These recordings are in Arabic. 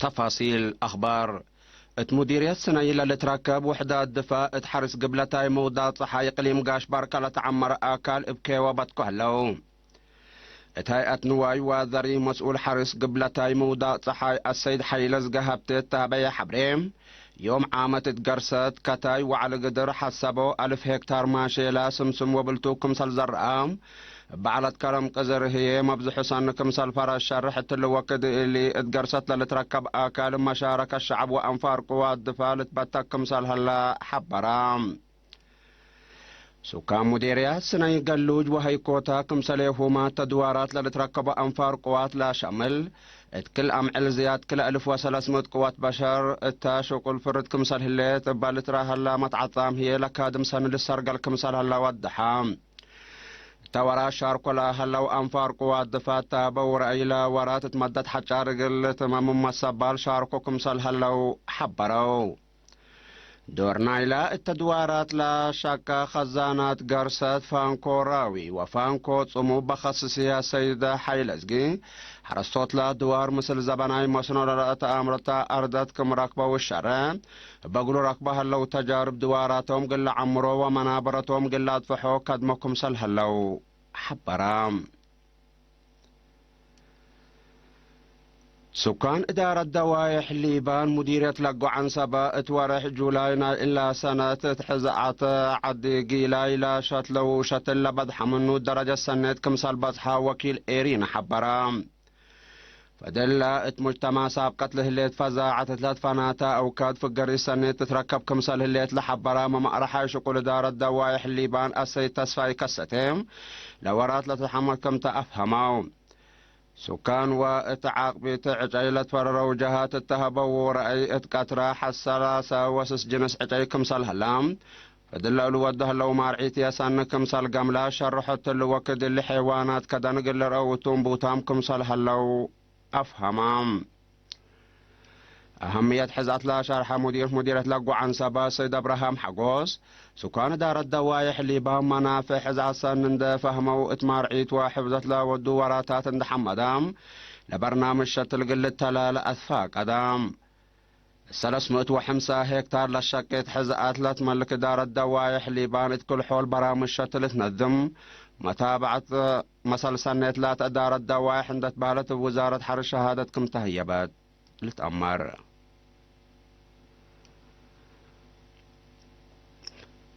تفاصيل أخبار مديرية سنايل اللي تركب وحدة دفاع تحرس قبلتاي موضات صحاي قليم قاش باركالة تعمر آكال إبكي وبتكهلو هيئة نواي وذري مسؤول حرس قبلتاي موضات صحاي السيد حيلز قهبت تابعي حبريم يوم عامت قرصت كتاي وعلى قدر حسبو 1000 هكتار ماشي سمسم وبلتوكم سالزرقام بعلت كرم قزر هي مبزح حسن كمسال فرش شرحت الوقت اللي اتقرصت لتركب آكال مشارك الشعب وأنفار قوات دفاع لتبتك كمسال هلا حبرام سكان مديريات سناي قلوج وهيكوتا كمساليهما تدوارات لتركب أنفار قوات لا شمل كل أمعل زياد كل 1300 قوات بشر التاشق الفرد كمسال هلي تبالت راه هلا متعطام هي لكادم سن للسرقل كمسال هلا ودحام تورا شاركولا هلو أنفار قوات دفاع تابور إلى ورات تمدد حجار قل تمام مصبال شاركوكم سال هلو حبرو دورنا إلى التدوارات لا شك خزانات قرصت فانكو راوي وفانكو صمو بخصصية سيدة حيلزقي حرصوت لا دوار مثل زبناي مسنور رأت أمرتا أردتكم ركبة والشرع بقولوا ركبة هلو تجارب دواراتهم قل عمرو ومنابرتهم قل أدفحو كدمكم سل هلو حبرام سكان إدارة دوايح ليبان مديرية لقو عن سبا اتورح جولاينا إلا سنة تحزعت عدي قيلاي لا شتلو شتل بدح منو درجة سنة كمسال بصحى وكيل إيرين حبرام فدلا مجتمع سابقت له اللي تفزعت 3 فناتا أو كاد فقر السنة تتركب كمسال اللي لحبرام ما أرحى شقول إدارة دوايح ليبان أسي تسفاي كستهم لورات لتحمل كم تأفهموا سكان واتعاقب تعجيلة فررو جهات التهبو ورأي اتقاترا حسلاسة وسس جنس عجيكم صالهلام فدلالو وده لو مارعيت ياسانكم صال قملا شرحت الوكد اللي حيوانات كدنقل روتون بوتامكم صالهلو أفهمام أهمية حزات لا شرح مديرة لقو عن سبا سيد أبراهام حقوس سكان دار الدوايح اللي بهم منافع حزات سنند فهموا اتمارعيت وحفظت لا ودو وراتات اند حمدام لبرنامج شتل قل التلال أثفاق أدام 305 هكتار لشقيت حزات لا تملك دار الدوايح اللي بانت كل حول برامج شتل تنظم متابعة مسل سنة لا تدار الدوايح عند تبالت وزارة حر شهادتكم تهيبات لتأمر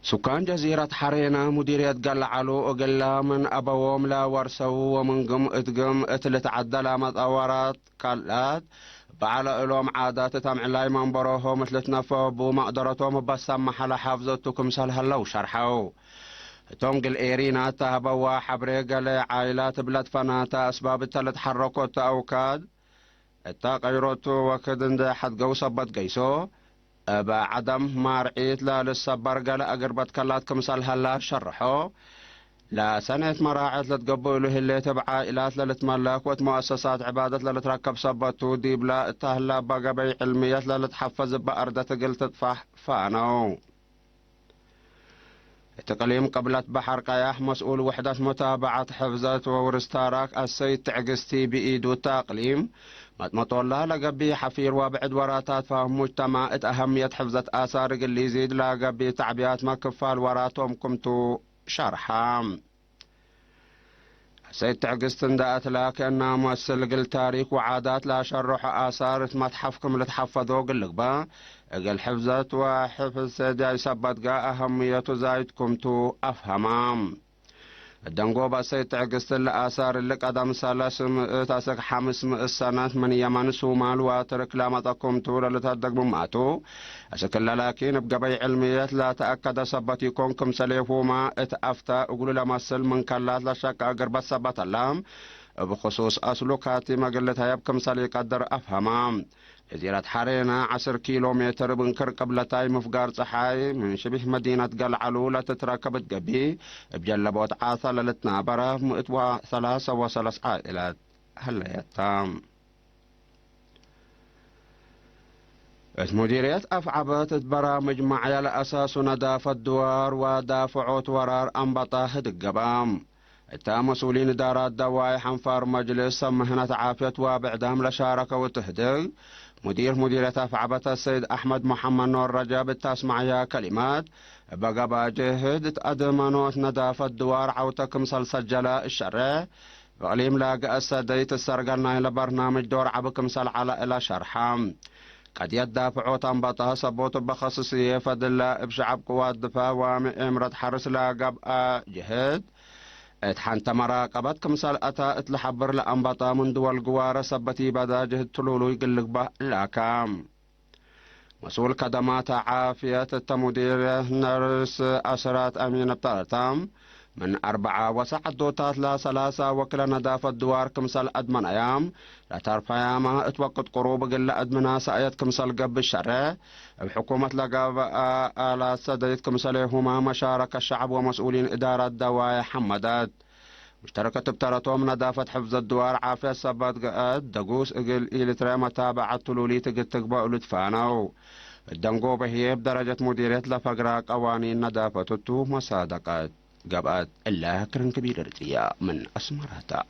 سكان جزيرة حرينا مديرية قلعلو قلا من أبوهم لا ورسوا ومن قم اتقم اتلت عدلا مطورات قلات بعلى إلوم عادات تمع لاي منبروهم مثل تنفوا مقدرتهم بس محل حافظتكم سلهلو شرحوا توم قل إيرينا تهبوا حبري قل عائلات بلاد فناتا أسباب التلت حركوا أوكاد التاقيروتو وكدن ده حد قوصة بد قيسو أبا عدم مارعيت لا للصبر قال أقربت كلات كمسال هلا شرحو لا سنة مراعيت لتقبلوه اللي تبع عائلات للتملك ومؤسسات عبادة لتركب صبتو ديب لا تهلا بقى بي علميات لتحفظ بأردة قلت تفح فانو تقليم قبلت بحر قياح مسؤول وحدة متابعة حفظة وورستاراك السيد تعقستي بإيدو تقليم مطولة لقبي حفير وبعد وراتات فهم مجتمع أهمية حفظة آثار اللي يزيد لقبي تعبيات ما كفال وراتهم كمتو شرحام السيد تعقستن دات لكن مؤسل قل تاريخ وعادات لا شرح آثار متحفكم لتحفظوا قلقبا قل حفظت وحفظ سيدي يثبت أهمية زايدكم تو أفهمام الدنقوبة سيد تعقستن لآثار اللي قدم سلاسم تاسق 500 سنة من يمن سومال واترك لامتكم تو لتهدق مماتو أشكل لكن بقبي علميات لا تأكد سبتي كونكم سليفوما اتأفتا اقول لمسل من كلات لشك أقرب سبت اللام بخصوص أسلوكاتي مقلتها يبكم سلي قدر أفهمام جزيرة حرينا 10 كيلومتر بنكر قبل تاي مفقار صحاي من شبه مدينة قلعلو لا تتركبت قبي بجلبوت عاثة للتنابرة مئتوا 3 عائلات هلا يتام مديرية أفعبت برامج معي على أساس ندافة الدوار ودافعوت ورار أنبطاه القبام تا مسؤولين إدارات دواي حنفار مجلس مهنة عافية وبعدام لشاركة وتهدئ مديرية عبة السيد أحمد محمد نور رجب التاسمعية كلمات بقى جهد أدمانوت ندافة دوار عوتكم سجلة الشرع وقليم لاقى السادية السرقلنا إلى برنامج دور عبكم على إلى شرحام قد يدافعوا تنبطها صبوت بخصوصية فدلا بشعب قوات دفاع وامرة حرس لاقب جهد اتحنت مراقبت كمسال أتا اتلحبر لأنبطا من دول قوارة سبتي بدا جهد تلولو يقلق به لاكام مسؤول خدمات عافية التمدير نرس أسرات أمين بطارتام من 4 وسعد دوتات لا 3 وكلا ندافة دوار كمسال أدمن أيام لا ترفع ياما اتوقت قروب قل أدمنا سايت كمسال قب الشرع بحكومة لقاب آلات سديت كمسال هما مشارك الشعب ومسؤولين إدارة دوايا حمدات مشتركة بترتهم ندافة حفظ الدوار عافية سبات قاد دقوس اقل إيلترا متابعة تلولي تقل تقبأ لتفانو الدنقو بهي بدرجة مديرية لفقرا قوانين ندافة التوه مصادقات قبات الله كرن كبير ارتياء من أسمرتا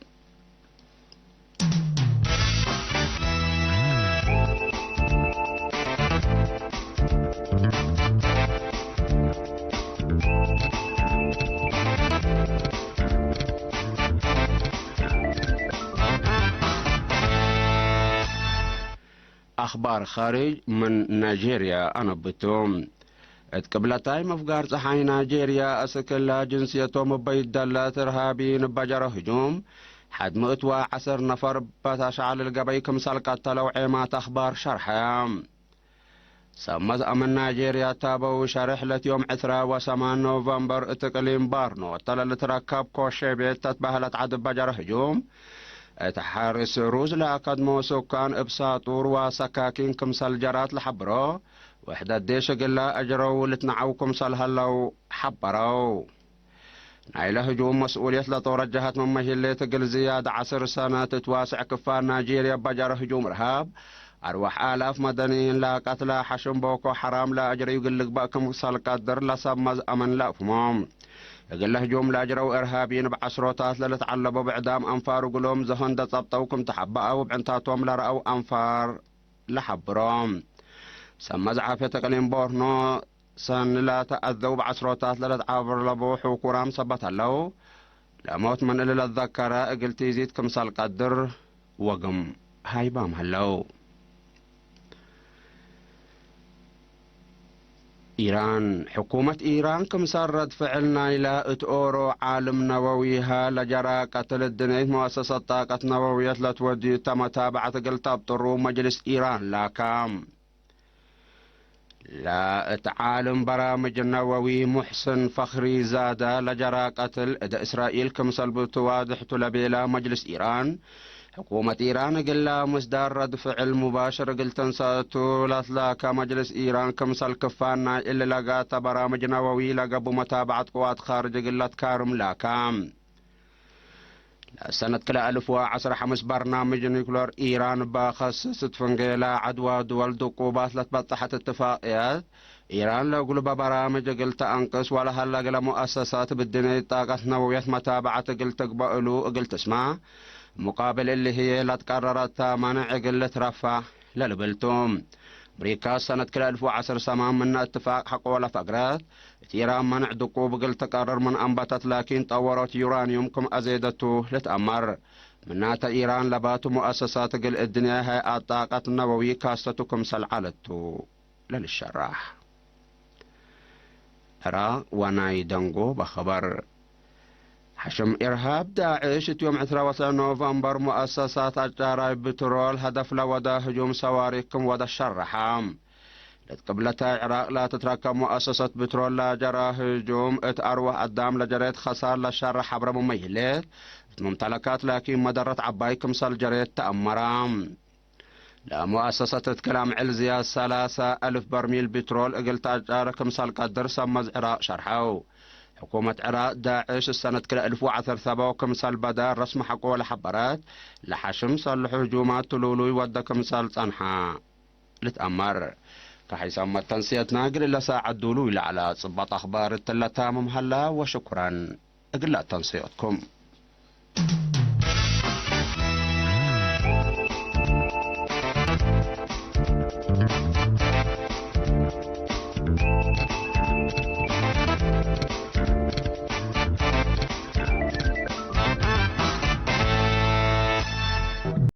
أخبار خارج من نيجيريا أنا بتوم اتقبلتاي مفقار صحاي نيجيريا أسكلا جنسيتهم بيت دلات إرهابيين بجر هجوم حد مؤتوا 10 نفر بتشعل القبي كمسال قتلوا عيمات أخبار شرحيام سمز أمن نيجيريا تابو شرحلة يوم 8 نوفمبر اتقليم بارنو تلل تركب كوشي بيت تتبهلت عد بجر هجوم اتحارس روز لأقدمو سكان ابساطور وسكاكين كمسال جرات لحبرو وحدة ديش قلا أجروا لتنعوكم سالهلو حبرو نايله هجوم مسؤولية لتورجهت من مهلة تقل زيادة 10 سنة تتواسع كفار نيجيريا بجر هجوم رهاب أرواح آلاف مدنيين لا قتلى حشم بوكو حرام لا أجري يقلق بأكم سالقدر لسمز أمن لا فمام يقل هجوم لا أجروا إرهابيين بعشروتات لتعلبوا بعدام أنفار وقلوم زهن دا تبطوكم تحبأوا وبعنتاتهم لرأوا أنفار لحبرام سمز عافية تقليم بورنو سن لا تأذوا بعشروتات لتعابر لبوح وكرام سبت اللو لموت من إلى الذكرة قلت يزيد كمسال قدر وقم هاي بام هلو إيران حكومة إيران كمسال رد فعلنا إلى اتورو عالم نوويها لجرى قتل الدنيا مؤسسة طاقة نووية لتودي تمتابعة قلت ابطرو مجلس إيران لاكام لا تعالم برامج النووي محسن فخري زادة لجرى قتل إذا إسرائيل كمسال بتواضح تلبيلا مجلس إيران حكومة إيران قلا مصدر رد فعل مباشر قلت انساتو لاتلاك مجلس إيران كمسال كفانا إلا لقات برامج نووي لقبو متابعة قوات خارج قلت كارم لاكام سنة كلا 1010 حمس برنامج نيوكلير إيران بخصصت فنجيلا عدوى دول دقوبات لتبطحت اتفاقيات إيران لو قلب برامج قلت أنقص ولا هلا قل مؤسسات بالدنيا طاقة نووية متابعة قلت قبألو قلت اسمع مقابل اللي هي لا تقررت منع قلت رفع للبلتوم أمريكا سنة كلا 1010 سمام من اتفاق حق ولا فقرات إيران منع دقوب قلت تقرر من أنبتت لكن طورت يورانيوم كم أزيدته لتأمر منات إيران لبات مؤسسات قل الدنيا هي الطاقة النووية كاستكم سلعلته للشراح را وناي دنقو بخبر حشم إرهاب داعش يوم 10 نوفمبر مؤسسات الجراي بترول هدف لودا هجوم صواريخكم ودا الشرحام قبلتا العراق لا تتركب مؤسسة بترول لا جرى هجوم اتأروح قدام لجريت خسار للشرح عبر مميلات ممتلكات لكن مدرت عبايكم سال جريت تأمرام لا مؤسسة تتكلم علزيا 3000 برميل بترول اقلت اجاركم سال قدر سمز عراق شرحو حكومة عراق داعش السنة كلا 1010 ثبوكم سال بدار رسم حقوة لحبرات لحشم سال هجومات تلولوي ودكم سال صنحا لتأمر كحيث أما التنسية ناقل إلا ساعة دولوي على صبات أخبار التلتام مهلا وشكرا أقل تنسيتكم